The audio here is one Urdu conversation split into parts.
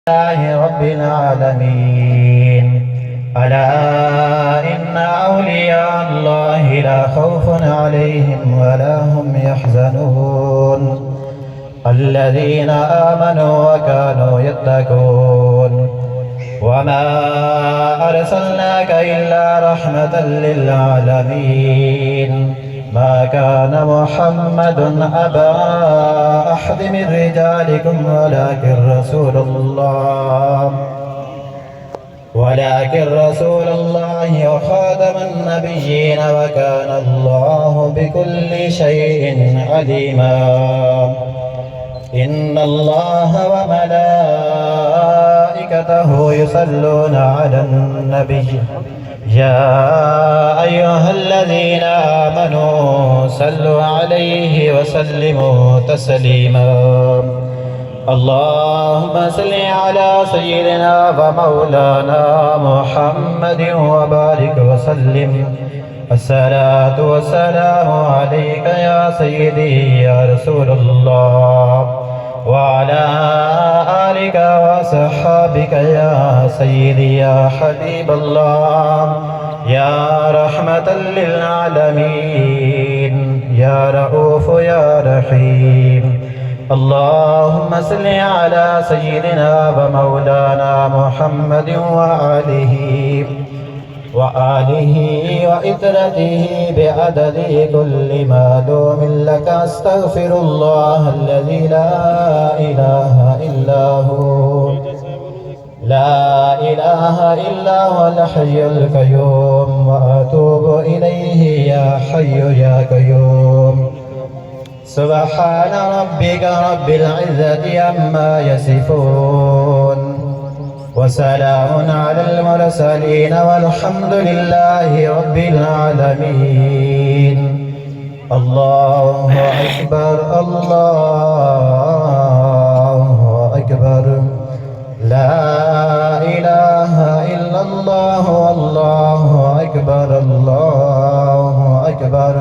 لله رب العالمين. ألا إن أولياء الله لا خوف عليهم ولا هم يحزنون الذين آمنوا وكانوا يتقون. وما أرسلناك إلا رحمة للعالمين. ما كان محمد أبا أحد من رجالكم ولكن رسول الله وخاتم النبيين وكان الله بكل شيء عليما. إن الله وملائكته يصلون على النبي يا أيها الذين آمنوا صلوا عليه وسلموا تسليما. اللهم صل على سيدنا ومولانا محمد وبارك وسلم. الصلاة والسلام عليك يا سيدي يا رسول الله وعلى آلك وصحابك يا سيدي يا حبيب الله يا رحمة للعالمين يا رؤوف يا رحيم. اللهم صل على سيدنا ومولانا محمد وآله وإترته بعدد كل معلوم لك. أستغفر الله الذي لا إله إلا هو الحي القيوم وأتوب إليه يا حي يا قيوم. سبحان ربك رب العزة عما يصفون وسلام على المرسلين والحمد لله رب العالمين. الله أكبر الله أكبر لا إله إلا الله والله أكبر الله أكبر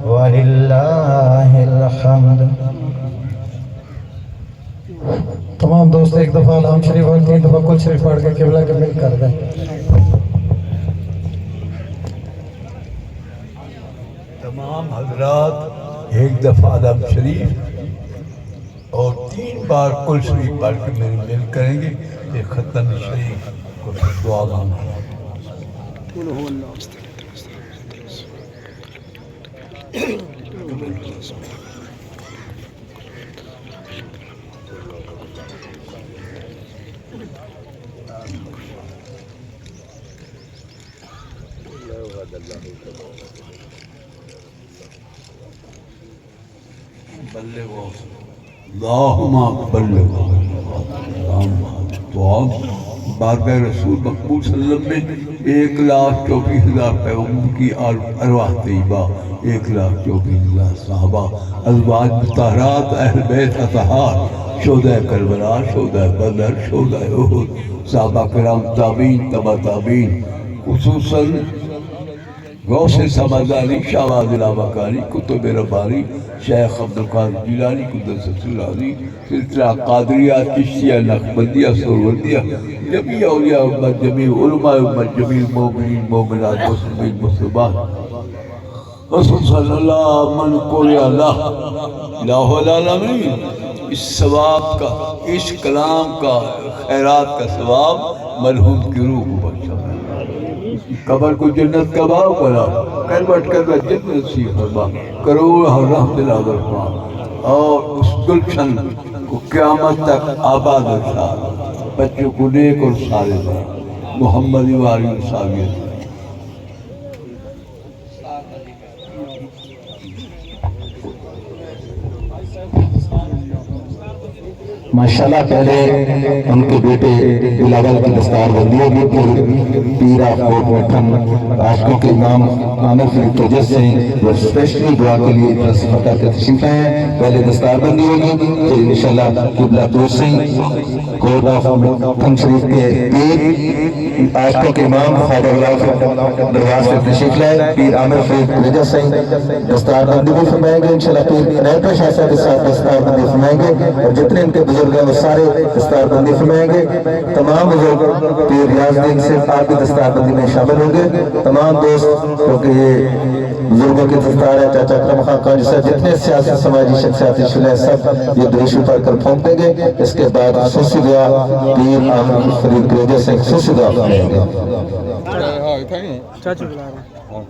وللہ الحمد. تمام دوست ایک دفعہ الحمد شریف اور 3 دفعہ کل شریف پڑھ کے قبلہ کے مل کر دیں. تمام حضرات ایک دفعہ الحمد شریف اور 3 بار کل شریف پڑھ کے مل کریں گے. ایک ختم شریف کو دعا مانگیں. اللہم بلغ دعا بارگاہ رسول مقبول صلی اللہ علیہ وسلم میں 1,24,000 پیغمبر کی ارواح طیبہ، 1,24,000 صحابہ، ازواج مطہرات، اہل بیت اطہار، شہداء کربلا، شہداء بدر، شہداء احد، صحابہ کرام، تابعین، تبع تابعین، خصوصاً غوث سمدانی، شاہ وادل آبکاری، کتب ربانی، شیخ عبدالقادر جیلانی قدس العظیم، سلسلہ قادریہ، چشتیہ، نقشبندیہ، سہروردیہ، جمیع اولیاء امت، جمیع علماء امت، جمیع مومنین، مومنات، مسلمین، مسلمات، رسول صلی اللہ من قولی اللہ الہ العالمین. اس ثواب کا، اس کلام کا، خیرات کا ثواب مرحوم کی روح کو بخشا. قبر کو جنت کا باغ بنا، کروٹ کر جنت نصیب فرما، کروڑ رحمت اللہ فرما، اور اس گلشن کو قیامت تک آباد رکھا. بچوں کو نیک اور صالح بنا. محمد والی صحابیت. ماشاءاللہ پہلے ان کے بیٹے بلاول کی دستار بندی ہوگی، پھر پیر آفروٹ مٹھن عاشقوں کے امام عامر فرید تجس سے وہ اسپیشلی دعا کے لیے مکہ کے تشریف لائے ہیں. پہلے دستار بندی ہوگی، پھر انشاءاللہ قبلہ دوست سے کورٹ آف مٹھن شریف کے پیر عاشقوں کے امام خواجہ بلاول درواز سے تشریف لائے. پیر عامر فرید تجس سے دستار بندی بھی فرمائیں گے انشاءاللہ. پیر نیٹو شاہ صاحب کے ساتھ دستار بندی فرمائیں گے، اور جتنے ان کے بزرگ بزرگ ہیں وہ سارے دستار بندی فرمائیں گے. تمام بزرگ پیر ریاض الدین سے آپ کی دستار بندی میں شامل ہوں گے. تمام دوست کیونکہ یہ بزرگوں کی دستار ہے, چاچا اکرم خان قانجی صاحب جتنے سیاسی سماجی شخصیات شلے سب یہ دریشو پڑھ کر پھونک دیں گے. اس کے بعد خصوصی دعا پیر آمین فرید گریجر سے خصوصی دعا کریں گے. چاچو بلا رہا ہوں.